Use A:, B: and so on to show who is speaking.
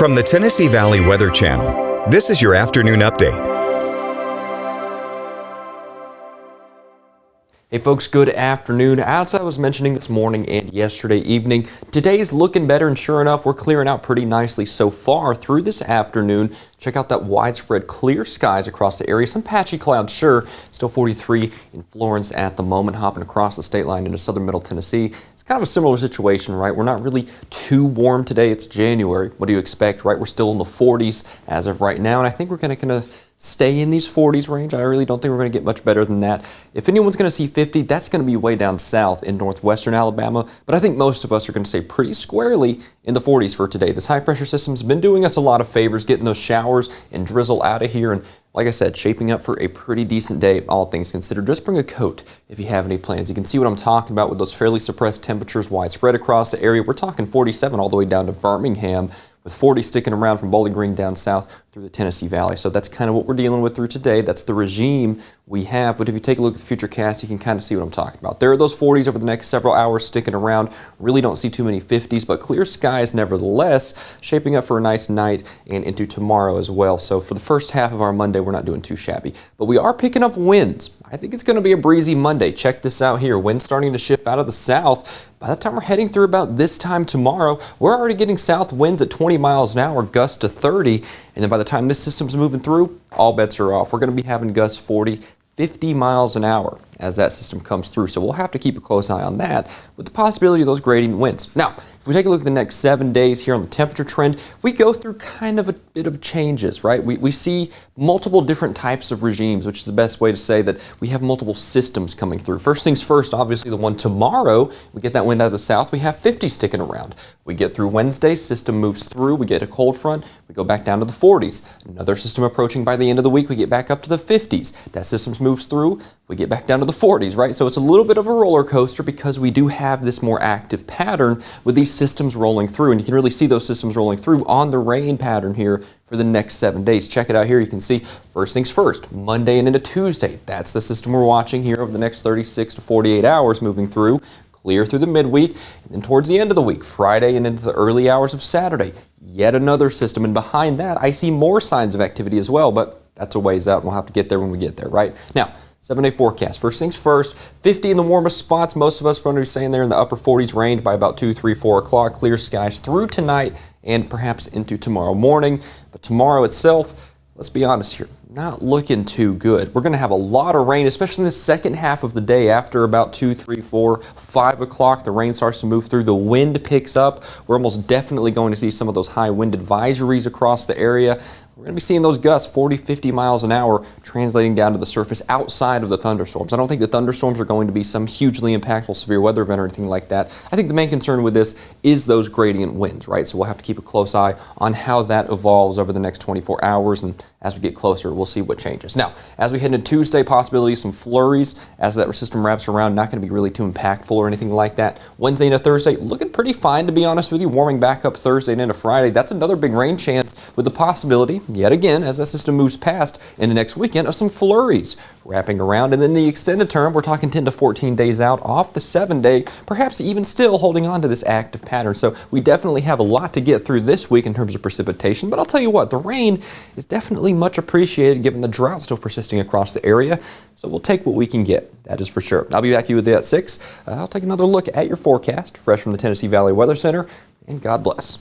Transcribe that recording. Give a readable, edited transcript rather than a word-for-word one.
A: From the Tennessee Valley Weather Channel, this is your afternoon update.
B: Hey folks, good afternoon. As I was mentioning this morning and yesterday evening, today's looking better, and sure enough, we're clearing out pretty nicely so far through this afternoon. Check out that widespread clear skies across the area. Some patchy clouds, sure. Still 43 in Florence at the moment, hopping across the state line into southern middle Tennessee. It's kind of a similar situation, right? We're not really too warm today. It's January. What do you expect, right? We're still in the 40s as of right now, and I think we're going to stay in these 40s range. I really don't think we're going to get much better than that. If anyone's going to see 50, that's going to be way down south in northwestern Alabama, but I think most of us are going to stay pretty squarely in the 40s for today. This high pressure system's been doing us a lot of favors, getting those showers and drizzle out of here, and like I said, shaping up for a pretty decent day, all things considered. Just bring a coat if you have any plans. You can see what I'm talking about with those fairly suppressed temperatures widespread across the area. We're talking 47 all the way down to Birmingham, with 40 sticking around from Bowling Green down south through the Tennessee Valley. So that's kind of what we're dealing with through today. That's the regime we have. But if you take a look at the future cast, you can kind of see what I'm talking about. There are those 40s over the next several hours sticking around. Really don't see too many 50s, but clear skies nevertheless, shaping up for a nice night and into tomorrow as well. So for the first half of our Monday, we're not doing too shabby. But we are picking up winds. I think it's going to be a breezy Monday. Check this out here. Winds starting to shift out of the south. By the time we're heading through about this time tomorrow, we're already getting south winds at 20 miles an hour, gusts to 30. And then by the time this system's moving through, all bets are off. We're going to be having gusts 40, 50 miles an hour as that system comes through. So we'll have to keep a close eye on that with the possibility of those gradient winds. Now, if we take a look at the next 7 days here on the temperature trend, we go through kind of a bit of changes, right? We see multiple different types of regimes, which is the best way to say that we have multiple systems coming through. First things first, obviously the one tomorrow, we get that wind out of the south, we have 50 sticking around. We get through Wednesday, system moves through, we get a cold front, we go back down to the 40s. Another system approaching by the end of the week, we get back up to the 50s. That system moves through, we get back down to the 40s, right? So it's a little bit of a roller coaster because we do have this more active pattern with these systems rolling through, and you can really see those systems rolling through on the rain pattern here for the next 7 days. Check it out here. You can see first things first, Monday and into Tuesday. That's the system we're watching here over the next 36 to 48 hours moving through, clear through the midweek, and then towards the end of the week, Friday and into the early hours of Saturday, yet another system. And behind that, I see more signs of activity as well, but that's a ways out, and we'll have to get there when we get there, right? Now, 7-day forecast. First things first, 50 in the warmest spots. Most of us are going to be staying there in the upper 40s range by about 2, 3, 4 o'clock. Clear skies through tonight and perhaps into tomorrow morning. But tomorrow itself, let's be honest here, not looking too good. We're going to have a lot of rain, especially in the second half of the day. After about 2, 3, 4, 5 o'clock, the rain starts to move through. The wind picks up. We're almost definitely going to see some of those high wind advisories across the area. We're going to be seeing those gusts 40, 50 miles an hour translating down to the surface outside of the thunderstorms. I don't think the thunderstorms are going to be some hugely impactful severe weather event or anything like that. I think the main concern with this is those gradient winds, right? So we'll have to keep a close eye on how that evolves over the next 24 hours, and as we get closer, we'll see what changes. Now, as we head into Tuesday, possibility of some flurries as that system wraps around. Not going to be really too impactful or anything like that. Wednesday into Thursday, looking pretty fine, to be honest with you. Warming back up Thursday and into Friday. That's another big rain chance with the possibility, yet again, as that system moves past in the next weekend, of some flurries wrapping around. And then the extended term, we're talking 10 to 14 days out off the 7-day, perhaps even still holding on to this active pattern. So we definitely have a lot to get through this week in terms of precipitation. But I'll tell you what, the rain is definitely much appreciated given the drought still persisting across the area. So we'll take what we can get, that is for sure. I'll be back with you at 6. I'll take another look at your forecast, fresh from the Tennessee Valley Weather Center, and God bless.